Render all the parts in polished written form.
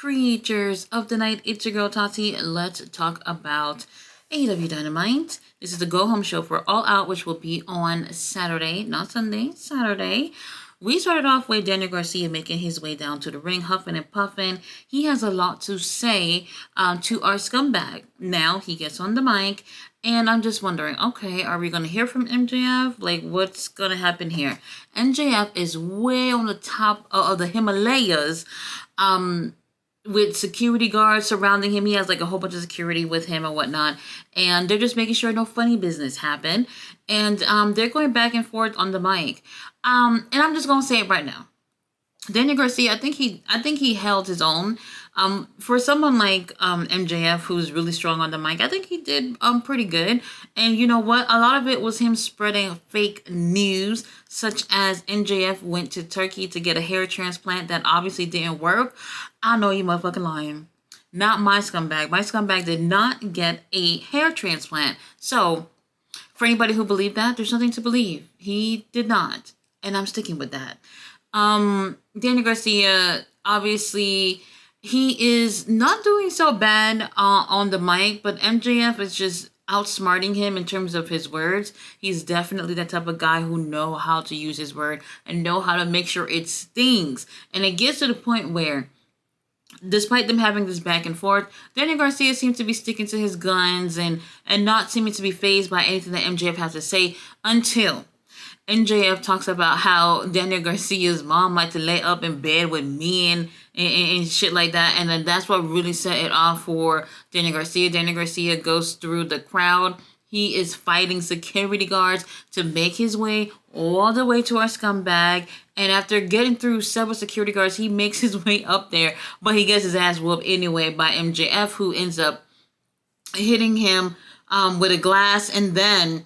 creatures of the night. It's your girl Tati. Let's talk about AEW Dynamite. This is the go home show for All Out, which will be on Saturday, not Sunday, Saturday. We started off with Daniel Garcia making his way down to the ring, huffing and puffing. He has a lot to say to our scumbag. Now he gets on the mic, and I'm just wondering, okay, are we going to hear from MJF? Like, what's going to happen here? MJF is way on the top of the Himalayas. With security guards surrounding him. He has like a whole bunch of security with him and whatnot. And they're just making sure no funny business happen. And they're going back and forth on the mic. And I'm just gonna say it right now. Daniel Garcia, I think he held his own. For someone like MJF, who's really strong on the mic, I think he did pretty good. And you know what? A lot of it was him spreading fake news, such as MJF went to Turkey to get a hair transplant that obviously didn't work. I know you motherfucking lying. Not my scumbag. My scumbag did not get a hair transplant. So, for anybody who believed that, there's nothing to believe. He did not. And I'm sticking with that. Daniel Garcia, obviously, he is not doing so bad on the mic, but MJF is just outsmarting him in terms of his words. He's definitely that type of guy who know how to use his word and know how to make sure it stings. And it gets to the point where, despite them having this back and forth, Daniel Garcia seems to be sticking to his guns and not seeming to be fazed by anything that MJF has to say until MJF talks about how Daniel Garcia's mom liked to lay up in bed with men and shit like that. And then that's what really set it off for Daniel Garcia. Daniel Garcia goes through the crowd. He is fighting security guards to make his way all the way to our scumbag. And after getting through several security guards, he makes his way up there. But he gets his ass whooped anyway by MJF, who ends up hitting him with a glass. And then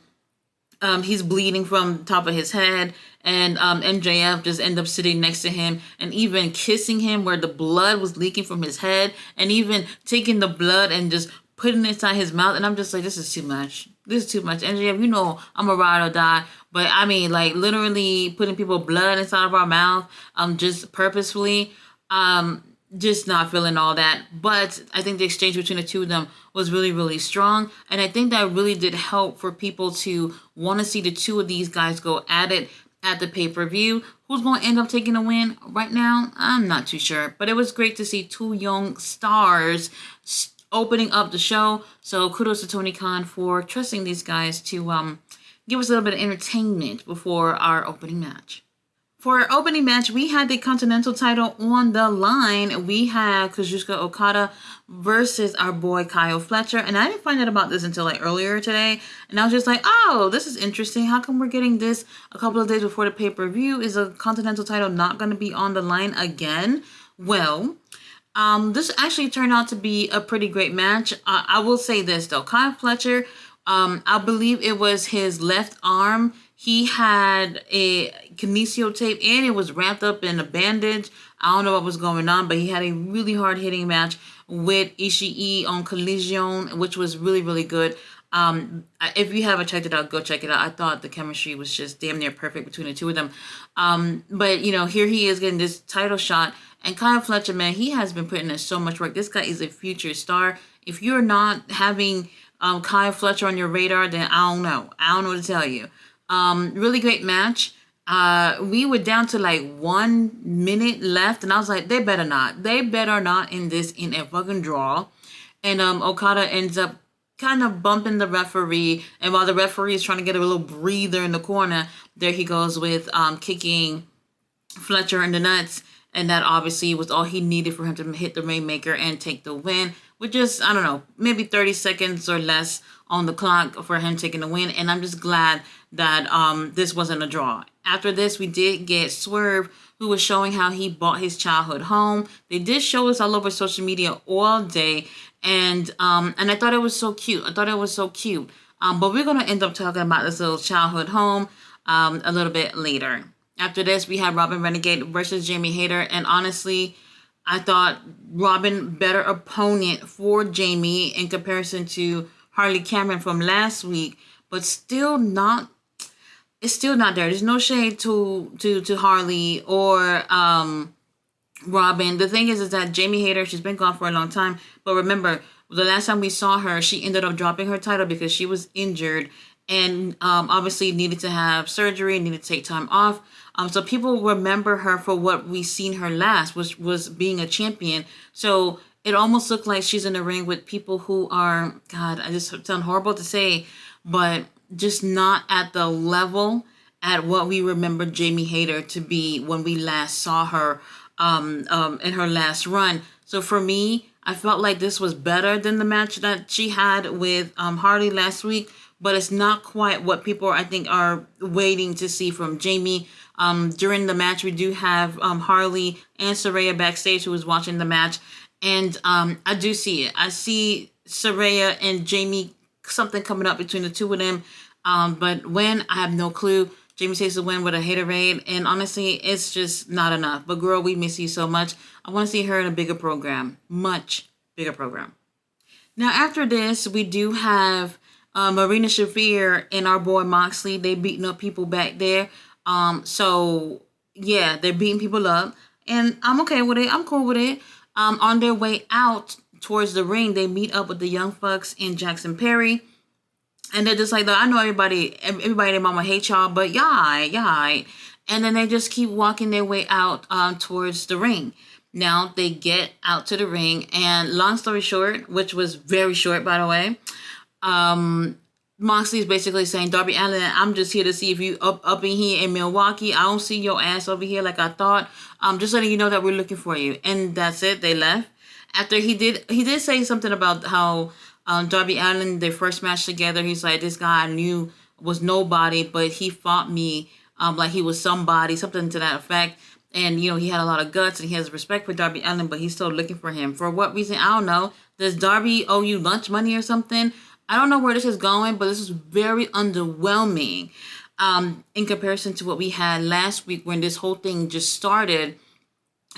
he's bleeding from the top of his head, and MJF just ended up sitting next to him and even kissing him where the blood was leaking from his head, and even taking the blood and just putting it inside his mouth. And I'm just like, this is too much. This is too much. MJF, you know I'm a ride or die, but I mean, like, literally putting people's blood inside of our mouth, just purposefully, just not feeling all that. But I think the exchange between the two of them was really, really strong. And I think that really did help for people to want to see the two of these guys go at it at the pay-per-view. Who's going to end up taking the win right now? I'm not too sure. But it was great to see two young stars opening up the show. So kudos to Tony Khan for trusting these guys to give us a little bit of entertainment before our opening match. For our opening match, we had the Continental title on the line. We had Kazuchika Okada versus our boy Kyle Fletcher. And I didn't find out about this until like earlier today. And I was just like, oh, this is interesting. How come we're getting this a couple of days before the pay-per-view? Is a Continental title not going to be on the line again? Well, this actually turned out to be a pretty great match. I will say this though. Kyle Fletcher, I believe it was his left arm. He had a kinesio tape and it was wrapped up in a bandage. I don't know what was going on, but he had a really hard hitting match with Ishii on Collision, which was really, really good. If you haven't checked it out, go check it out. I thought the chemistry was just damn near perfect between the two of them. But, you know, here he is getting this title shot. And Kyle Fletcher, man, he has been putting in so much work. This guy is a future star. If you're not having Kyle Fletcher on your radar, then I don't know. I don't know what to tell you. Really great match. We were down to like 1 minute left, and I was like, they better not end this in a fucking draw. And Okada ends up kind of bumping the referee, and while the referee is trying to get a little breather in the corner, there he goes with kicking Fletcher in the nuts, and that obviously was all he needed for him to hit the Rainmaker and take the win, with just, I don't know, maybe 30 seconds or less on the clock for him taking the win. And I'm just glad that this wasn't a draw. After this, we did get Swerve, who was showing how he bought his childhood home. They did show us all over social media all day, and I thought it was so cute. But we're gonna end up talking about this little childhood home a little bit later. After this, we had Robin Renegade versus Jamie Hayter, and honestly, I thought Robin better opponent for Jamie in comparison to Harley Cameron from last week, but still not. It's still not there. There's no shade to Harley or Robin. The thing is that Jamie Hayter, she's been gone for a long time. But remember, the last time we saw her, she ended up dropping her title because she was injured and obviously needed to have surgery, needed to take time off. So people remember her for what we seen her last, which was being a champion. So it almost looked like she's in the ring with people who are, God, I just sound horrible to say, but just not at the level at what we remember Jamie Hayter to be when we last saw her in her last run. So for me, I felt like this was better than the match that she had with Harley last week, but it's not quite what people I think are waiting to see from Jamie. During the match, we do have Harley and Saraya backstage who was watching the match, and I do see it. I see Saraya and Jamie, something coming up between the two of them, but when, I have no clue. Jamie takes the win with a haterade, and honestly, it's just not enough. But girl, we miss you so much. I want to see her in a bigger program, much bigger program. Now, after this, we do have Marina Shafir and our boy Moxley. They beating up people back there. So yeah, they're beating people up, and I'm okay with it. I'm cool with it. On their way out towards the ring, they meet up with the Young Bucks and Jackson Perry. And they're just like, I know everybody their mama hates y'all, but y'all. And then they just keep walking their way out towards the ring. Now they get out to the ring, and long story short, which was very short, by the way, Moxley's basically saying, Darby Allin, I'm just here to see if you up in here in Milwaukee. I don't see your ass over here like I thought. Just letting you know that we're looking for you. And that's it. They left. After he did say something about how Darby Allin, their first match together, he's like, this guy I knew was nobody, but he fought me like he was somebody, something to that effect. And, he had a lot of guts and he has respect for Darby Allin, but he's still looking for him. For what reason? I don't know. Does Darby owe you lunch money or something? I don't know where this is going, but this is very underwhelming in comparison to what we had last week when this whole thing just started.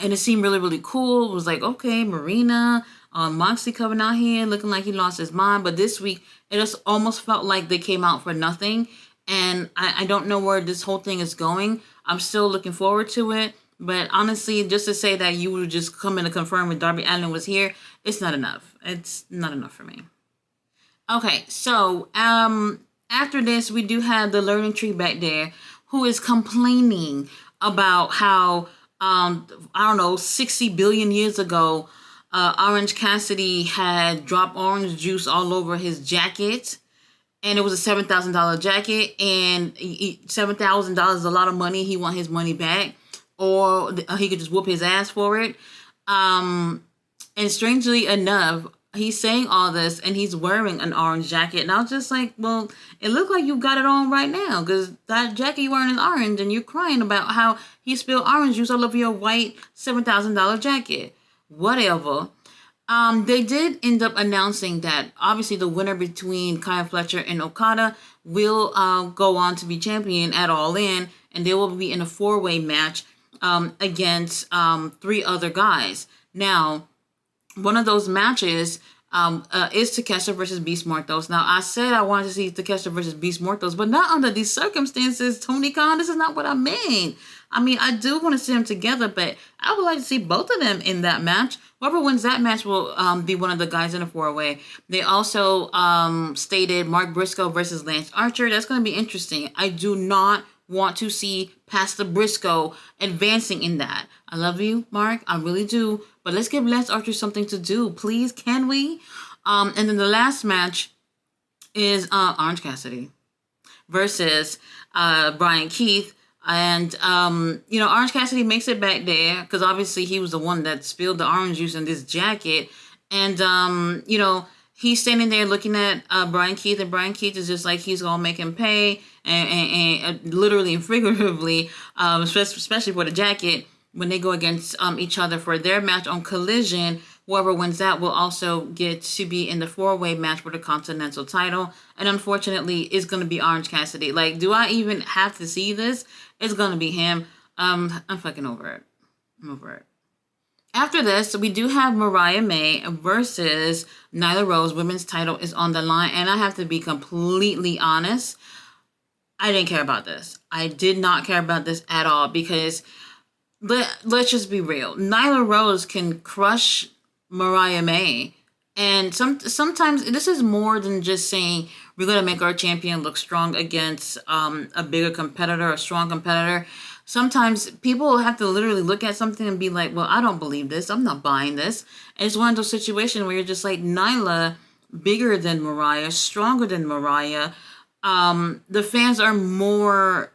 And it seemed really, really cool. It was like, okay, Marina, Moxley coming out here looking like he lost his mind. But this week, it just almost felt like they came out for nothing. And I don't know where this whole thing is going. I'm still looking forward to it. But honestly, just to say that you would just come in to confirm that Darby Allin was here, it's not enough. It's not enough for me. Okay, so after this, we do have the learning tree back there who is complaining about how, I don't know, 60 billion years ago, Orange Cassidy had dropped orange juice all over his jacket. And it was a $7,000 jacket. And $7,000 is a lot of money. He want his money back. Or he could just whoop his ass for it. And strangely enough, he's saying all this and he's wearing an orange jacket. And I was just like, well, it looked like you got it on right now because that jacket you're wearing is orange and you're crying about how he spilled orange juice all over your white $7,000 jacket. Whatever. They did end up announcing that obviously the winner between Kyle Fletcher and Okada will go on to be champion at All In, and they will be in a 4-way match against 3 other guys. Now, one of those matches is Takeshita versus Beast Mortos. Now, I said I wanted to see Takeshita versus Beast Mortos, but not under these circumstances, Tony Khan. This is not what I mean. I mean, I do want to see them together, but I would like to see both of them in that match. Whoever wins that match will be one of the guys in a 4-way. They also stated Mark Briscoe versus Lance Archer. That's going to be interesting. I do not want to see Pastor Briscoe advancing in that. I love you, Mark. I really do. But let's give Lance Archer something to do. Please, can we? And then the last match is Orange Cassidy versus Brian Keith. And, Orange Cassidy makes it back there because obviously he was the one that spilled the orange juice in this jacket. And, he's standing there looking at Brian Keith, and Brian Keith is just like he's going to make him pay, and literally and figuratively, especially for the jacket, when they go against each other for their match on Collision. Whoever wins that will also get to be in the 4-way match for the Continental title. And unfortunately, it's going to be Orange Cassidy. Like, do I even have to see this? It's going to be him. I'm fucking over it. I'm over it. After this, we do have Mariah May versus Nyla Rose. Women's title is on the line. And I have to be completely honest. I didn't care about this. I did not care about this at all because let's just be real. Nyla Rose can crush Mariah May. And sometimes this is more than just saying we're gonna make our champion look strong against a bigger competitor, a strong competitor. Sometimes people have to literally look at something and be like, "Well, I don't believe this. I'm not buying this." And it's one of those situations where you're just like, Nyla, bigger than Mariah, stronger than Mariah. The fans are more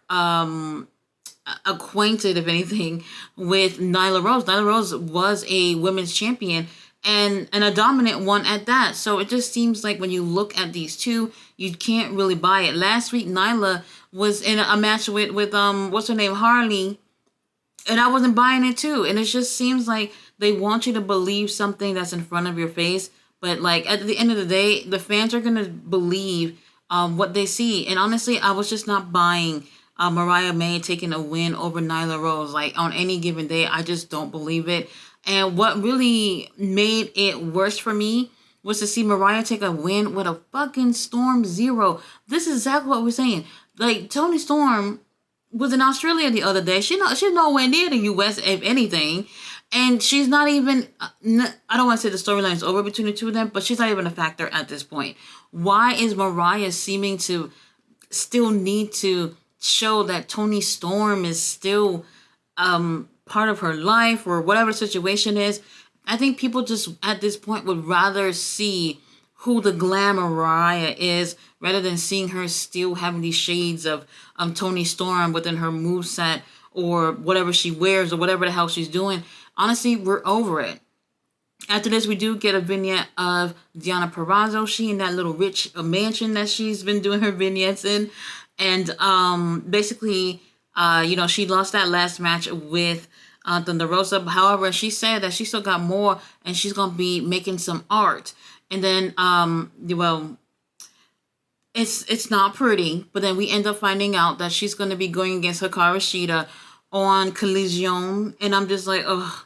acquainted, if anything, with Nyla Rose. Nyla Rose was a women's champion and a dominant one at that. So it just seems like when you look at these two, you can't really buy it. Last week, Nyla was in a match with what's her name, Harley, and I wasn't buying it too. And it just seems like they want you to believe something that's in front of your face, but like at the end of the day, the fans are gonna believe what they see. And honestly, I was just not buying Mariah May taking a win over Nyla Rose. Like on any given day, I just don't believe it. And what really made it worse for me was to see Mariah take a win with a fucking Storm Zero. This is exactly what we're saying. Like Toni Storm was in Australia the other day. She's nowhere near the U.S. if anything, and she's not even. I don't want to say the storyline is over between the two of them, but she's not even a factor at this point. Why is Mariah seeming to still need to show that Toni Storm is still part of her life or whatever the situation is? I think people just at this point would rather see who the glamour Mariah is rather than seeing her still having these shades of Toni Storm within her moveset or whatever she wears or whatever the hell she's doing. Honestly, we're over it. After this, we do get a vignette of Deonna Purrazzo. She in that little rich mansion that she's been doing her vignettes in. And basically, she lost that last match with Thunder Rosa. However, she said that she still got more and she's going to be making some art. And then, it's not pretty. But then we end up finding out that she's going to be going against Hikaru Shida on Collision. And I'm just like, ugh.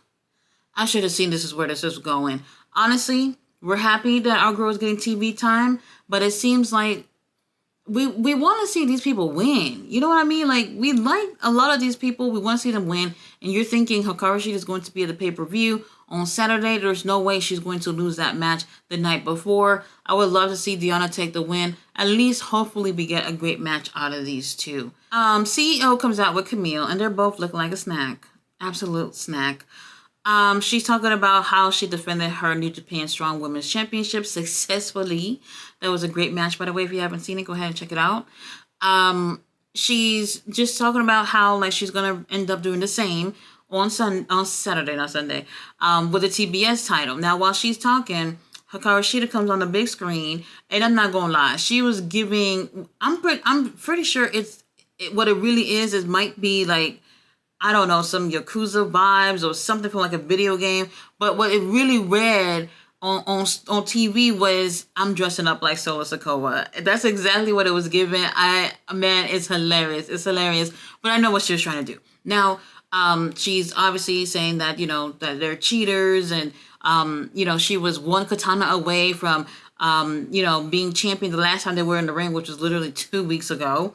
I should have seen this is where this is going. Honestly, we're happy that our girl is getting TV time, but it seems like we want to see these people win. You know what I mean? Like, we like a lot of these people. We want to see them win. And you're thinking Hikaru Shida is going to be at the pay-per-view on Saturday. There's no way she's going to lose that match the night before. I would love to see Deonna take the win. At least, hopefully, we get a great match out of these two. CEO comes out with Camille, and they're both looking like a snack. Absolute snack. She's talking about how she defended her New Japan Strong Women's Championship successfully. That was a great match, by the way. If you haven't seen it, go ahead and check it out. She's just talking about how like she's gonna end up doing the same on Saturday, not Sunday, with the TBS title. Now, while she's talking, Hikaru Shida comes on the big screen, and I'm not gonna lie, she was giving. I'm pretty sure what it really is. It might be like, I don't know, some Yakuza vibes or something from like a video game. But what it really read on TV was, I'm dressing up like Solo Sikoa. That's exactly what it was given. Man, it's hilarious. It's hilarious. But I know what she was trying to do. Now, she's obviously saying that, that they're cheaters and, she was one katana away from, being champion the last time they were in the ring, which was literally 2 weeks ago.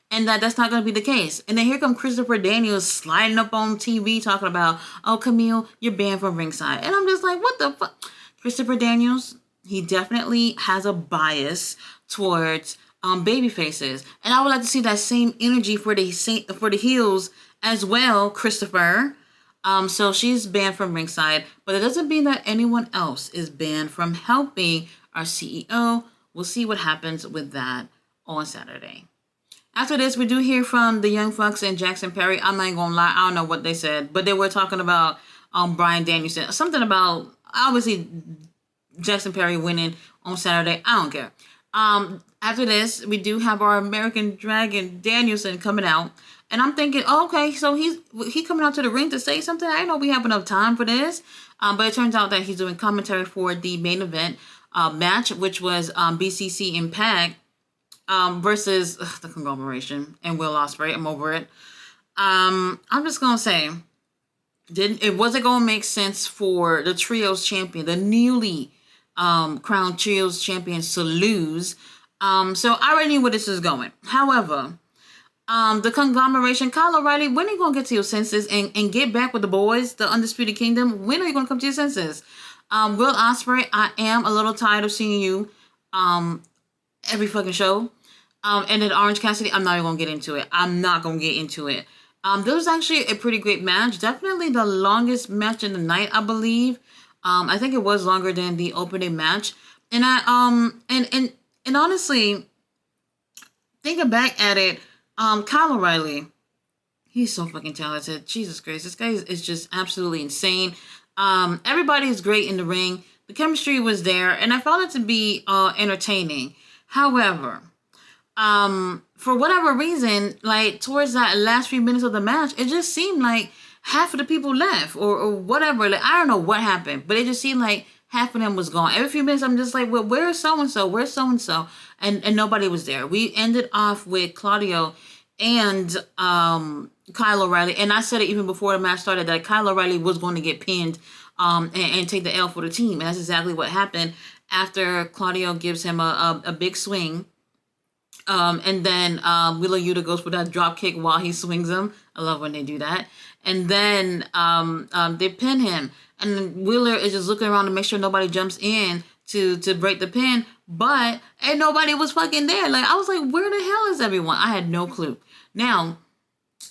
And that's not going to be the case. And then here comes Christopher Daniels sliding up on TV talking about, oh, Camille, you're banned from ringside. And I'm just like, what the fuck? Christopher Daniels, he definitely has a bias towards baby faces. And I would like to see that same energy for the heels as well, Christopher. So she's banned from ringside. But it doesn't mean that anyone else is banned from helping our CEO. We'll see what happens with that on Saturday. After this, we do hear from the Young Bucks and Jackson Perry. I'm not gonna lie, I don't know what they said, but they were talking about Bryan Danielson. Something about, obviously, Jackson Perry winning on Saturday. I don't care. After this, we do have our American Dragon Danielson coming out. And I'm thinking, oh, okay, so he coming out to the ring to say something? I didn't know we have enough time for this. But it turns out that he's doing commentary for the main event match, which was BCC Impact. Versus the conglomeration and Will Ospreay. I'm over it. I'm just gonna say, it wasn't gonna make sense for the Trios champion, the newly crowned Trios champions, to lose. So I already knew where this is going. However, The conglomeration, Kyle O'Reilly, when are you gonna get to your senses and get back with the boys, the Undisputed Kingdom? When are you gonna come to your senses? Will Ospreay, I am a little tired of seeing you every fucking show. And then Orange Cassidy, I'm not even gonna get into it. I'm not gonna get into it. There was actually a pretty great match. Definitely the longest match in the night, I believe. I think it was longer than the opening match. And and honestly, thinking back at it, Kyle O'Reilly, he's so fucking talented. Jesus Christ, this guy is just absolutely insane. Everybody is great in the ring. The chemistry was there, and I found it to be entertaining. However, for whatever reason, like towards that last few minutes of the match, it just seemed like half of the people left or whatever. Like, I don't know what happened, but it just seemed like half of them was gone. Every few minutes, I'm just like, well, where's so-and-so? Where's so-and-so? And nobody was there. We ended off with Claudio and Kyle O'Reilly. And I said it even before the match started that Kyle O'Reilly was going to get pinned and take the L for the team. And that's exactly what happened after Claudio gives him a big swing. And then Wheeler Yuta goes for that drop kick while he swings him. I love when they do that. And then they pin him. And Wheeler is just looking around to make sure nobody jumps in to break the pin. But ain't nobody was fucking there. Like, I was like, where the hell is everyone? I had no clue. Now,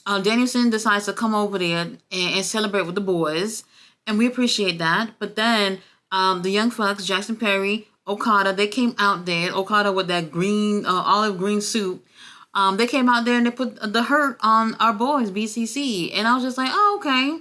Danielson decides to come over there and celebrate with the boys. And we appreciate that. But then the Young Bucks, Jackson Perry, Okada, they came out there. Okada with that green, olive green suit. They came out there and they put the hurt on our boys, BCC. And I was just like, oh, okay.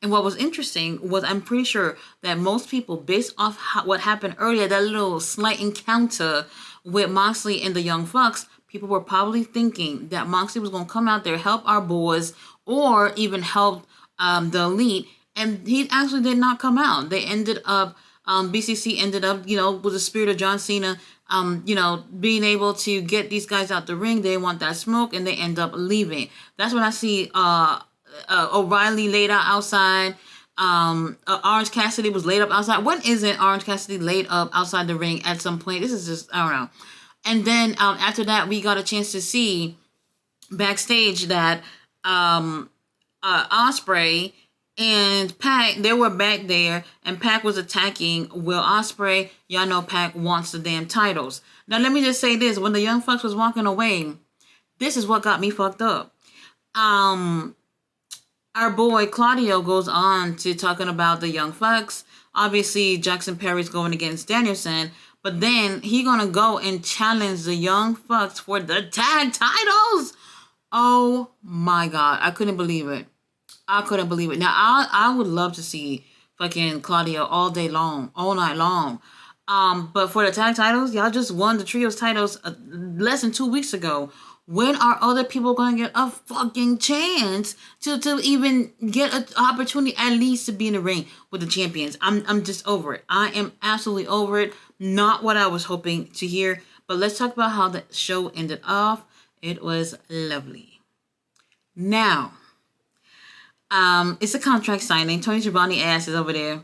And what was interesting was I'm pretty sure that most people, based off what happened earlier, that little slight encounter with Moxley and the Young Bucks, people were probably thinking that Moxley was going to come out there, help our boys, or even help the Elite. And he actually did not come out. They ended up, BCC ended up, with the spirit of John Cena, being able to get these guys out the ring. They want that smoke, and they end up leaving. That's when I see O'Reilly laid out outside. Orange Cassidy was laid up outside. When isn't Orange Cassidy laid up outside the ring at some point? This is just, I don't know. And then after that, we got a chance to see backstage that Ospreay and Pac, they were back there, and Pac was attacking Will Ospreay. Y'all know Pac wants the damn titles. Now, let me just say this. When the Young Bucks was walking away, this is what got me fucked up. Our boy Claudio goes on to talking about the Young Bucks. Obviously, Jackson Perry's going against Danielson, but then he gonna go and challenge the Young Bucks for the tag titles. Oh my God, I couldn't believe it. I couldn't believe it. Now, I would love to see fucking Claudio all day long, all night long. But for the tag titles, y'all just won the trios titles less than 2 weeks ago. When are other people going to get a fucking chance to even get an opportunity at least to be in the ring with the champions? I'm just over it. I am absolutely over it. Not what I was hoping to hear. But let's talk about how the show ended off. It was lovely. Now, it's a contract signing. Tony Schiavone's ass is over there,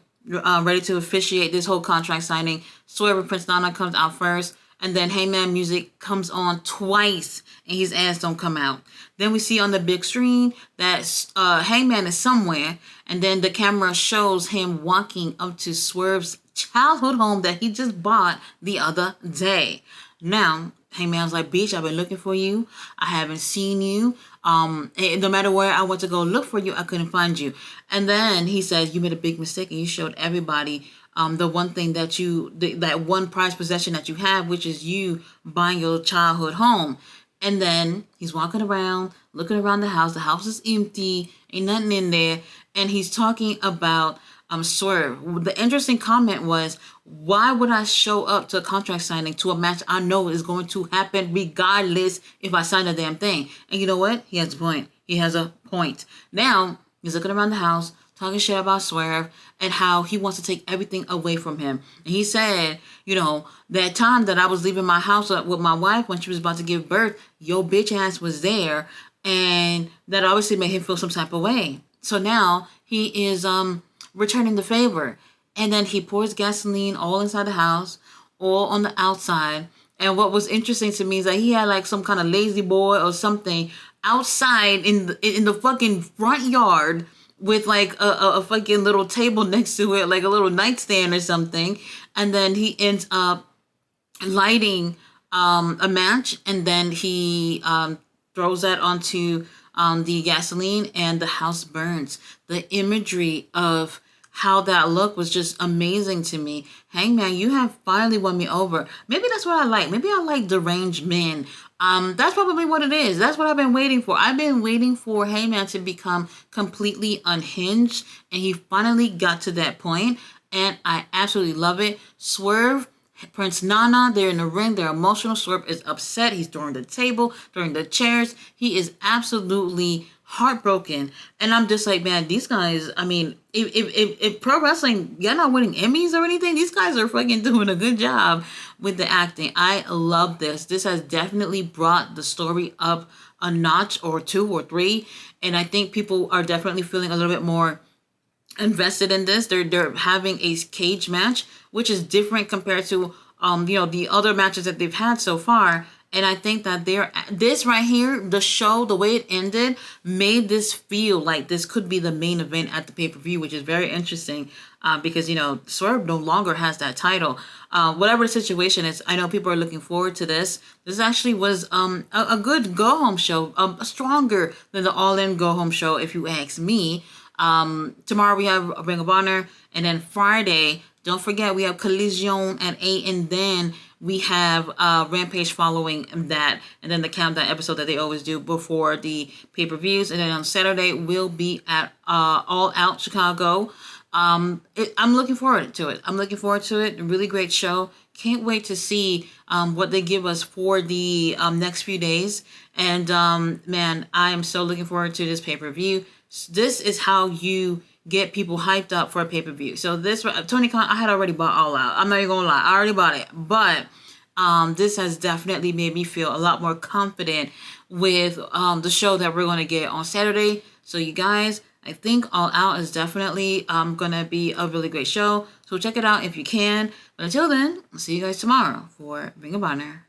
ready to officiate this whole contract signing. Swerve and Prince Nana comes out first, and then Heyman music comes on twice, and his ass don't come out. Then we see on the big screen that Heyman is somewhere, and then the camera shows him walking up to Swerve's childhood home that he just bought the other day. Now, Heyman's like, bitch, I've been looking for you. I haven't seen you. And no matter where I went to go look for you, I couldn't find you. And then he says, you made a big mistake and you showed everybody the one thing that that one prized possession that you have, which is you buying your childhood home. And then he's walking around, looking around the house. The house is empty, ain't nothing in there. And he's talking about Swerve. The interesting comment was, why would I show up to a contract signing to a match I know is going to happen regardless if I sign a damn thing? And you know what? He has a point. He has a point. Now, he's looking around the house, talking shit about Swerve and how he wants to take everything away from him. And he said, that time that I was leaving my house with my wife when she was about to give birth, your bitch ass was there. And that obviously made him feel some type of way. So now he is returning the favor. And then he pours gasoline all inside the house, all on the outside. And what was interesting to me is that he had like some kind of lazy boy or something outside in the fucking front yard with like a fucking little table next to it, like a little nightstand or something. And then he ends up lighting a match, and then he throws that onto the gasoline, and the house burns. The imagery of how that looked was just amazing to me. Hangman, you have finally won me over. Maybe that's what I like. Maybe I like deranged men. That's probably what it is. That's what I've been waiting for. I've been waiting for Hangman to become completely unhinged, and he finally got to that point, and I absolutely love it. Swerve, Prince Nana, they're in the ring, they're emotional. Swerve is upset. He's throwing the table, throwing the chairs. He is absolutely heartbroken. And I'm just like, man, these guys, I mean, if pro wrestling, you're not winning Emmys or anything, these guys are fucking doing a good job with the acting. I love this. This has definitely brought the story up a notch or two or three. And I think people are definitely feeling a little bit more invested in this. They're having a cage match, which is different compared to the other matches that they've had so far. And I think that this right here, the show, the way it ended, made this feel like this could be the main event at the pay-per-view, which is very interesting because, Swerve no longer has that title. Whatever the situation is, I know people are looking forward to this. This actually was a good go-home show, stronger than the All-In go-home show, if you ask me. Tomorrow we have Ring of Honor, and then Friday, don't forget, we have Collision at 8, and then we have Rampage following that, and then the countdown episode that they always do before the pay-per-views. And then on Saturday, we'll be at All Out Chicago. I'm looking forward to it. A really great show. Can't wait to see what they give us for the next few days. And man, I am so looking forward to this pay-per-view. This is how you get people hyped up for a pay-per-view. So this, Tony Khan, I had already bought All Out. I'm not even gonna lie, I already bought it. But this has definitely made me feel a lot more confident with the show that we're gonna get on Saturday. So you guys, I think All Out is definitely gonna be a really great show. So check it out if you can. But until then, I'll see you guys tomorrow for Ring of Honor.